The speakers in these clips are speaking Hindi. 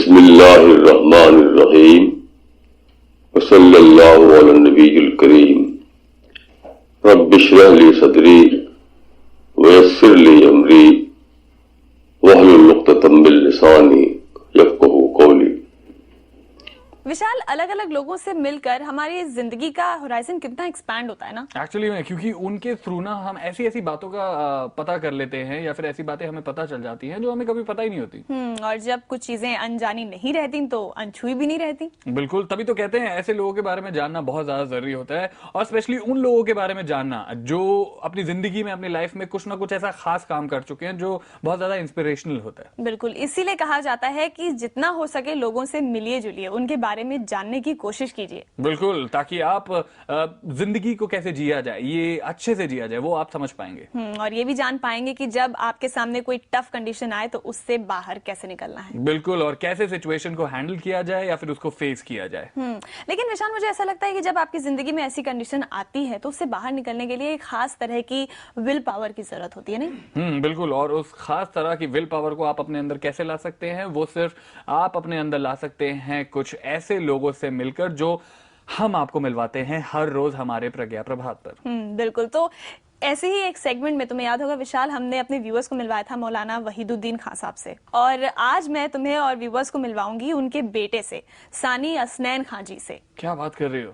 बिस्मिल्लाहिर्रहमानिर्रहीम वसल्लल्लाहु अला नबील करीम रब्बिश्रह ली सदरी वयस्सिर ली अमरी वहलुल उक़्दतम मिन लिसानी यफ़क़हू क़ौली। विशाल, अलग अलग लोगों से मिलकर हमारी जिंदगी का होराइजन कितना एक्सपैंड होता है ना एक्चुअली में, क्योंकि उनके थ्रू ना हम ऐसी ऐसी बातों का पता कर लेते हैं या फिर ऐसी बातें हमें पता चल जाती हैं जो हमें कभी पता ही नहीं होती। और जब कुछ चीजें अनजानी नहीं रहती तो अनछुई भी नहीं रहती। बिल्कुल, तभी तो कहते हैं ऐसे लोगों के बारे में जानना बहुत ज्यादा जरूरी होता है, और स्पेशली उन लोगों के बारे में जानना जो अपनी जिंदगी में, अपनी लाइफ में कुछ ना कुछ ऐसा खास काम कर चुके हैं जो बहुत ज्यादा इंस्पिरेशनल होता है। बिल्कुल, इसीलिए कहा जाता है कि जितना हो सके लोगों से मिलिए जुलिए, उनके बारे में जानने की कोशिश कीजिए। बिल्कुल, ताकि आप जिंदगी को कैसे जिया जाए, ये अच्छे से जिया जाए, वो आप समझ पाएंगे। और ये भी जान पाएंगे कि जब आपके सामने कोई टफ कंडीशन आए तो उससे बाहर कैसे निकलना है। बिल्कुल, और कैसे सिचुएशन को हैंडल किया जाए या फिर उसको फेस किया जाए। लेकिन विशाल, मुझे ऐसा लगता है कि जब आपकी जिंदगी में ऐसी कंडीशन आती है तो उससे बाहर निकलने के लिए एक खास तरह की विल पावर की जरूरत होती है, नहीं? बिल्कुल, और उस खास तरह की विल पावर को आप अपने अंदर कैसे ला सकते हैं, वो सिर्फ आप अपने अंदर ला सकते हैं कुछ ऐसे लोगों से मिलकर जो हम आपको मिलवाते हैं हर रोज हमारे प्रज्ञा प्रभात पर। बिल्कुल, तो ऐसे ही एक सेगमेंट में तुम्हें याद होगा विशाल, हमने अपने व्यूअर्स को मिलवाया था मौलाना वहीदुद्दीन खान साहब से, और आज मैं तुम्हें और व्यूअर्स को मिलवाऊंगी उनके बेटे से, सानी असनैन खान जी से। क्या बात कर रही हो?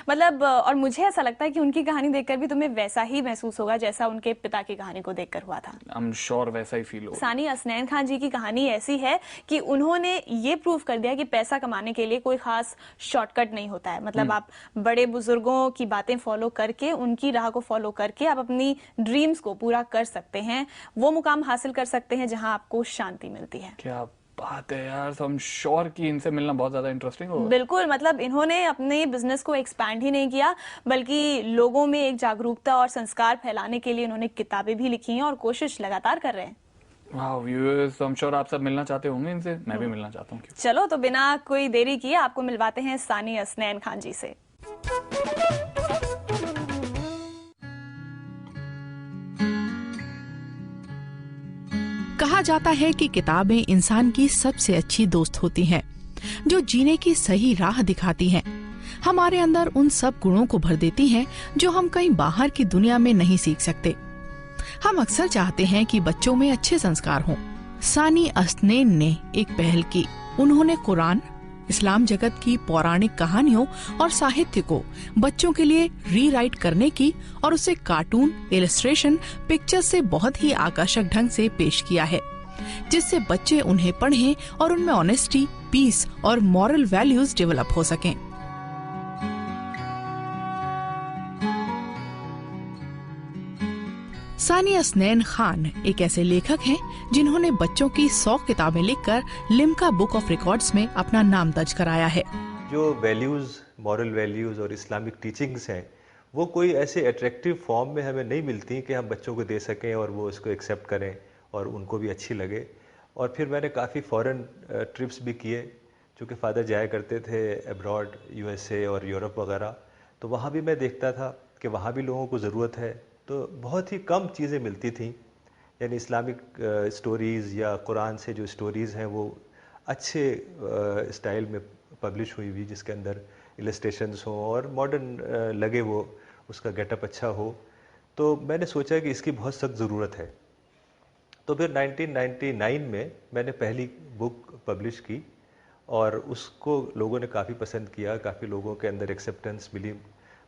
मतलब, और मुझे ऐसा लगता है कि उनकी कहानी देखकर भी तुम्हें वैसा ही महसूस होगा जैसा उनके पिता की कहानी को देखकर हुआ था। आई एम श्योर वैसा ही फील होगा। सानी असनैन खान जी की कहानी ऐसी है कि उन्होंने ये प्रूव कर दिया कि पैसा कमाने के लिए कोई खास शॉर्टकट नहीं होता है। मतलब आप बड़े बुजुर्गों की बातें फॉलो करके, उनकी राह को फॉलो करके आप अपनी ड्रीम्स को पूरा कर सकते हैं, वो मुकाम हासिल कर सकते हैं जहां आपको शांति मिलती है। क्या बात है यार, तो हम श्योर कि इनसे मिलना बहुत ज्यादा इंटरेस्टिंग होगा। बिल्कुल, मतलब इन्होंने अपने बिजनेस को एक्सपैंड ही नहीं किया, बल्कि लोगों में एक जागरूकता और संस्कार फैलाने के लिए इन्होंने किताबें भी लिखी हैं और कोशिश लगातार कर रहे हैं। वाह व्यूअर्स, आई एम श्योर आप सब मिलना चाहते होंगे इनसे, मैं भी मिलना चाहता हूँ। चलो तो बिना कोई देरी किए आपको मिलवाते हैं सानी असनैन खान जी से। कहा जाता है कि किताबें इंसान की सबसे अच्छी दोस्त होती हैं, जो जीने की सही राह दिखाती हैं। हमारे अंदर उन सब गुणों को भर देती हैं जो हम कहीं बाहर की दुनिया में नहीं सीख सकते। हम अक्सर चाहते हैं कि बच्चों में अच्छे संस्कार हों। सानी असनैन ने एक पहल की। उन्होंने कुरान, इस्लाम जगत की पौराणिक कहानियों और साहित्य को बच्चों के लिए रीराइट करने की और उसे कार्टून, इलस्ट्रेशन, पिक्चर से बहुत ही आकर्षक ढंग से पेश किया है, जिससे बच्चे उन्हें पढ़ें और उनमें ऑनेस्टी, पीस और मॉरल वैल्यूज डेवलप हो सकें। सानी असनैन खान एक ऐसे लेखक हैं जिन्होंने बच्चों की 100 किताबें लिखकर लिम्का बुक ऑफ रिकॉर्ड्स में अपना नाम दर्ज कराया है। जो वैल्यूज़, मॉरल वैल्यूज़ और इस्लामिक टीचिंग्स हैं, वो कोई ऐसे अट्रैक्टिव फॉर्म में हमें नहीं मिलती कि हम बच्चों को दे सकें और वो उसको एक्सेप्ट करें और उनको भी अच्छी लगे। और फिर मैंने काफ़ी फ़ॉरेन ट्रिप्स भी किए, चूँकि फ़ादर जाया करते थे अब्रॉड, USA और यूरोप वगैरह, तो वहाँ भी मैं देखता था कि वहाँ भी लोगों को ज़रूरत है। तो बहुत ही कम चीज़ें मिलती थी, यानी इस्लामिक स्टोरीज़ या कुरान से जो स्टोरीज़ हैं वो अच्छे स्टाइल में पब्लिश हुई हुई, जिसके अंदर इलस्ट्रेशंस हों और मॉडर्न लगे, वो उसका गेटअप अच्छा हो। तो मैंने सोचा कि इसकी बहुत सख्त ज़रूरत है। तो फिर 1999 में मैंने पहली बुक पब्लिश की और उसको लोगों ने काफ़ी पसंद किया, काफ़ी लोगों के अंदर एक्सेप्टेंस मिली।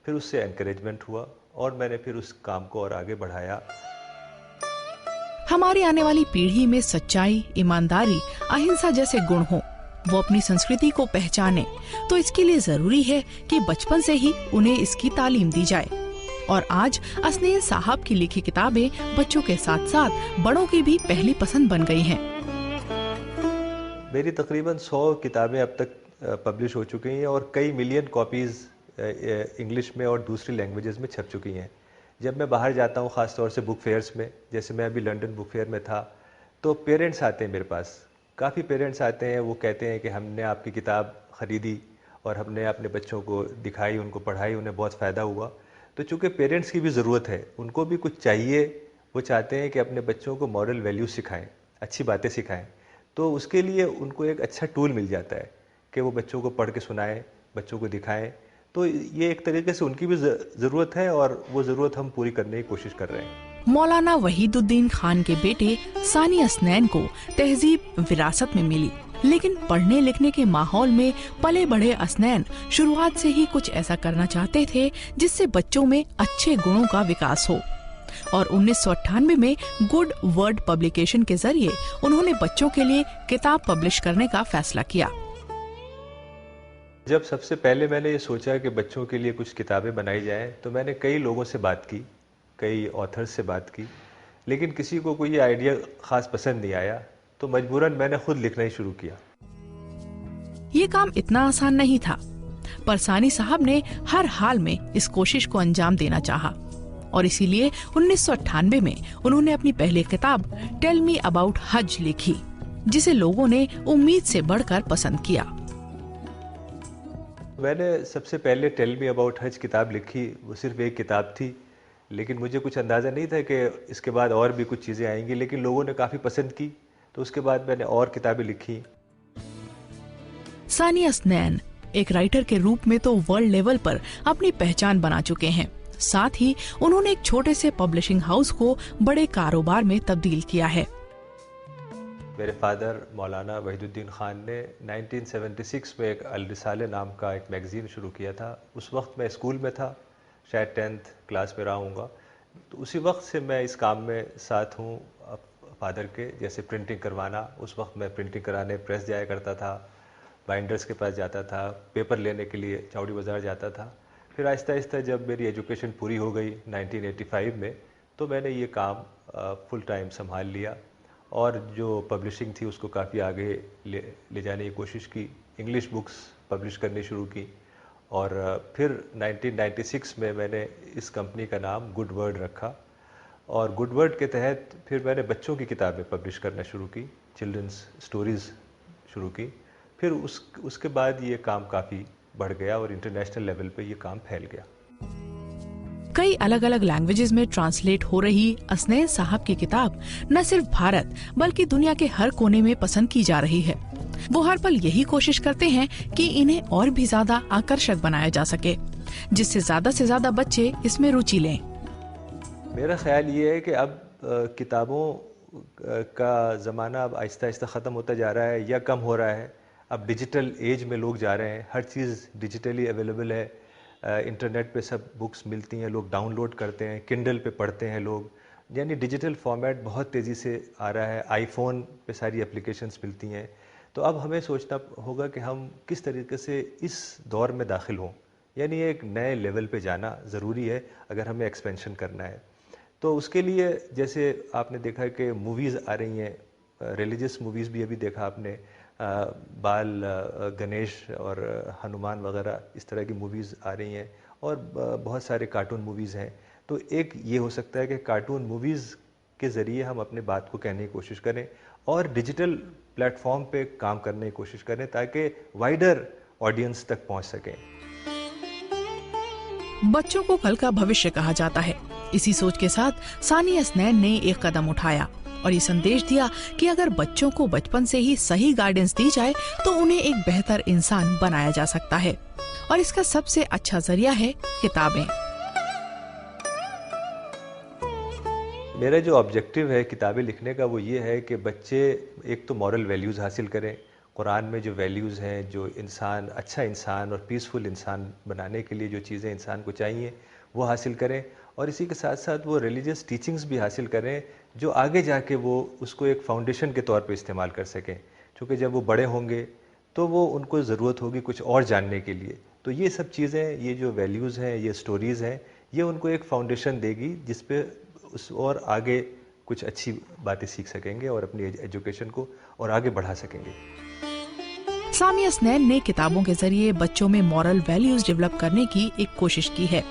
फिर उससे एनकरेजमेंट हुआ और मैंने फिर उस काम को और आगे बढ़ाया। हमारी आने वाली पीढ़ी में सच्चाई, ईमानदारी, अहिंसा जैसे गुण हों, वो अपनी संस्कृति को पहचाने, तो इसके लिए जरूरी है कि बचपन से ही उन्हें इसकी तालीम दी जाए। और आज असनैन साहब की लिखी किताबें बच्चों के साथ साथ बड़ों की भी पहली पसंद बन गई हैं। मेरी तकरीबन 100 किताबें अब तक पब्लिश हो चुकी हैं और कई मिलियन कॉपीज़ इंग्लिश में और दूसरी लैंग्वेजेस में छप चुकी हैं। जब मैं बाहर जाता हूँ, ख़ास तौर से बुक फेयर्स में, जैसे मैं अभी लंदन बुक फेयर में था, तो पेरेंट्स आते हैं मेरे पास, काफ़ी पेरेंट्स आते हैं। वो कहते हैं कि हमने आपकी किताब ख़रीदी और हमने अपने बच्चों को दिखाई, उनको पढ़ाई, उन्हें बहुत फ़ायदा हुआ। तो चूँकि पेरेंट्स की भी ज़रूरत है, उनको भी कुछ चाहिए, वो चाहते हैं कि अपने बच्चों को मॉरल वैल्यूज़ सिखाएँ, अच्छी बातें सिखाएँ। तो उसके लिए उनको एक अच्छा टूल मिल जाता है कि वो बच्चों को पढ़ के सुनाएं, बच्चों को दिखाएं। तो ये एक तरीके से उनकी भी ज़रूरत है और वो ज़रूरत हम पूरी करने की कोशिश कर रहे हैं। मौलाना वहीदुद्दीन खान के बेटे सानी असनैन को तहजीब विरासत में मिली, लेकिन पढ़ने लिखने के माहौल में पले बढ़े असनैन शुरुआत से ही कुछ ऐसा करना चाहते थे जिससे बच्चों में अच्छे गुणों का विकास हो। और 1998 में गुड वर्ड पब्लिकेशन के जरिए उन्होंने बच्चों के लिए किताब पब्लिश करने का फैसला किया। जब सबसे पहले मैंने ये सोचा कि बच्चों के लिए कुछ किताबें बनाई जाएं, तो मैंने कई लोगों से बात की, कई ऑथर्स से बात की, लेकिन किसी को कोई आइडिया खास पसंद नहीं आया। तो मजबूरन मैंने खुद लिखना ही शुरू किया। ये काम इतना आसान नहीं था, पर सानी साहब ने हर हाल में इस कोशिश को अंजाम देना चाहा और इसीलिए 1998 में उन्होंने अपनी पहली किताब टेल मी अबाउट हज लिखी, जिसे लोगों ने उम्मीद से बढ़कर पसंद किया। मैंने सबसे पहले टेल मी अबाउट हज किताब लिखी। वो सिर्फ एक किताब थी, लेकिन मुझे कुछ अंदाज़ा नहीं था कि इसके बाद और भी कुछ चीज़ें आएंगी, लेकिन लोगों ने काफ़ी पसंद की। तो उसके बाद मैंने और किताबें लिखी। सानी असनैन एक राइटर के रूप में तो वर्ल्ड लेवल पर अपनी पहचान बना चुके हैं। साथ ही उन्होंने एक छोटे से पब्लिशिंग हाउस को बड़े कारोबार में तब्दील किया है। मेरे फादर मौलाना वहीदुद्दीन खान ने 1976 में एक अल रिसाले नाम का एक मैगज़ीन शुरू किया था। उस वक्त मैं स्कूल में था, शायद 10th क्लास में रहा हूँगा। तो उसी वक्त से मैं इस काम में साथ हूँ फादर के। जैसे प्रिंटिंग करवाना, उस वक्त मैं प्रिंटिंग कराने प्रेस जाया करता था, बाइंडर्स के पास जाता था, पेपर लेने के लिए चौड़ी बाज़ार जाता था। फिर आहिस्ता आहिस्ता जब मेरी एजुकेशन पूरी हो गई 1985 में, तो मैंने ये काम फुल टाइम संभाल लिया और जो पब्लिशिंग थी उसको काफ़ी आगे ले जाने की कोशिश की। इंग्लिश बुक्स पब्लिश करनी शुरू की और फिर 1996 में मैंने इस कंपनी का नाम गुड वर्ड रखा और गुड वर्ड के तहत फिर मैंने बच्चों की किताबें पब्लिश करना शुरू की, चिल्ड्रंस स्टोरीज़ शुरू की। फिर उसके बाद ये काम काफ़ी बढ़ गया और इंटरनेशनल लेवल पे ये काम फैल गया। कई अलग अलग लैंग्वेजेस में ट्रांसलेट हो रही असनैन साहब की किताब न सिर्फ भारत बल्कि दुनिया के हर कोने में पसंद की जा रही है। वो हर पल यही कोशिश करते हैं कि इन्हें और भी ज्यादा आकर्षक बनाया जा सके, जिससे ज्यादा से ज्यादा बच्चे इसमें रुचि लें। मेरा ख्याल ये है कि अब किताबों का ज़माना अब आहिस्ता आहिस्ता ख़त्म होता जा रहा है या कम हो रहा है। अब डिजिटल एज में लोग जा रहे हैं, हर चीज़ डिजिटली अवेलेबल है। इंटरनेट पे सब बुक्स मिलती हैं, लोग डाउनलोड करते हैं, किंडल पे पढ़ते हैं लोग, यानी डिजिटल फॉर्मेट बहुत तेज़ी से आ रहा है। आईफोन पे सारी एप्लीकेशंस मिलती हैं। तो अब हमें सोचना होगा कि हम किस तरीके से इस दौर में दाखिल हों, यानी एक नए लेवल पे जाना ज़रूरी है अगर हमें एक्सपेंशन करना है। तो उसके लिए जैसे आपने देखा कि मूवीज़ आ रही हैं, रिलीजियस मूवीज़ भी अभी देखा आपने, बाल गणेश और हनुमान वगैरह इस तरह की मूवीज़ आ रही हैं और बहुत सारे कार्टून मूवीज़ हैं। तो एक ये हो सकता है कि कार्टून मूवीज़ के ज़रिए हम अपने बात को कहने की कोशिश करें और डिजिटल प्लेटफॉर्म पे काम करने की कोशिश करें ताकि वाइडर ऑडियंस तक पहुंच सकें। बच्चों को कल का भविष्य कहा जाता है। इसी सोच के साथ सानी असनैन ने एक कदम उठाया और ये संदेश दिया कि अगर बच्चों को बचपन से ही सही गाइडेंस दी जाए तो उन्हें एक बेहतर इंसान बनाया जा सकता है और इसका सबसे अच्छा जरिया है किताबें। मेरा जो ऑब्जेक्टिव है किताबें लिखने का वो ये है कि बच्चे एक तो मॉरल वैल्यूज़ हासिल करें। कुरान में जो वैल्यूज़ हैं, जो इंसान अच्छा इंसान और पीसफुल इंसान बनाने के लिए जो चीज़ें इंसान को चाहिए वो हासिल करें और इसी के साथ साथ वो रिलीजियस टीचिंग्स भी हासिल करें जो आगे जाके वो उसको एक फाउंडेशन के तौर पे इस्तेमाल कर सकें। क्योंकि जब वो बड़े होंगे तो वो उनको ज़रूरत होगी कुछ और जानने के लिए। तो ये सब चीज़ें, ये जो वैल्यूज़ हैं, ये स्टोरीज़ हैं, ये उनको एक फाउंडेशन देगी जिस पे उस और आगे कुछ अच्छी बातें सीख सकेंगे और अपनी एजुकेशन को और आगे बढ़ा सकेंगे। सानी असनैन ने किताबों के जरिए बच्चों में मॉरल वैल्यूज डेवलप करने की एक कोशिश की है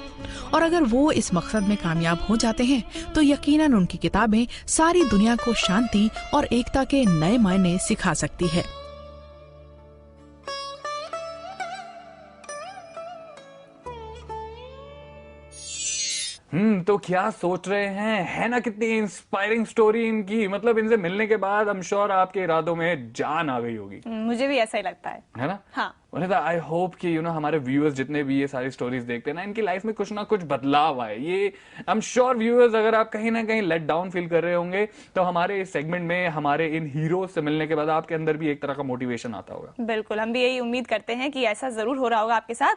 और अगर वो इस मकसद में कामयाब हो जाते हैं तो यकीनन उनकी किताबें सारी दुनिया को शांति और एकता के नए मायने सिखा सकती है। तो क्या सोच रहे हैं, है ना कितनी इंस्पायरिंग स्टोरी इनकी। मतलब इनसे मिलने के बाद आई एम श्योर आपके इरादों में जान आ गई होगी। मुझे भी ऐसा ही लगता है ना। हाँ। आई होप कि हमारे व्यूअर्स जितने भी ये सारी स्टोरीज देखते हैं ना, इनकी लाइफ में कुछ ना कुछ बदलाव आए। ये आई एम श्योर व्यूअर्स, अगर आप कहीं ना कहीं लेट डाउन फील कर रहे होंगे तो हमारे इस सेगमेंट में हमारे इन हीरोज से मिलने के बाद आपके अंदर भी एक तरह का मोटिवेशन आता होगा। बिल्कुल, हम भी यही उम्मीद करते हैं कि ऐसा जरूर हो रहा होगा आपके साथ।